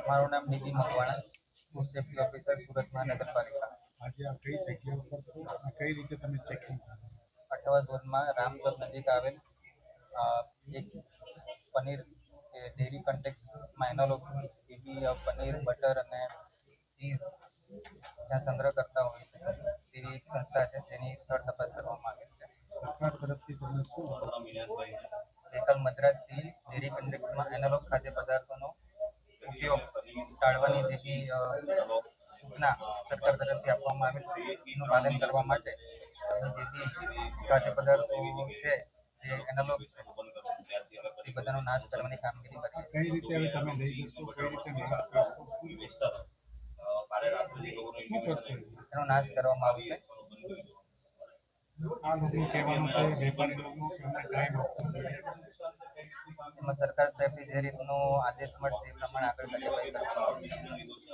મારું નામ dB Makwana, food safety officer, Surat મહાનગરપાલિકા. અઠવા ઝોનમાં રામચોક નજીક આવેલ એક પનીર ડેરી કન્ટેક્સમાં એના લોકો પનીર, બટર અને ચીઝ ત્યાં સંગ્રહ કરતા હોય છે તેવી એક સંસ્થા છે, જેની સ્થળ તપાસ કરવામાં આવેલ છે. ગઈકાલ મધરાતથી ડેરી કન્ટેક્સમાં એનાલોગ ખાદ્ય પદાર્થોનો ઉપયોગ ટાળવાની જેવી સૂચના સરકાર તરફથી આપવામાં આવેલ છે. એનું પાલન કરવા માટે જેથી ખાદ્ય પદાર્થો છે જે એનાલોગ છે એ બધાનો નાશ કરવાની કામગીરી કરી. એનો નાશ કરવામાં આવશે. એમાં સરકાર સાહેબથી જે રીતનો આદેશ મળશે એ પ્રમાણે આગળ કાર્યવાહી કરવામાં આવશે.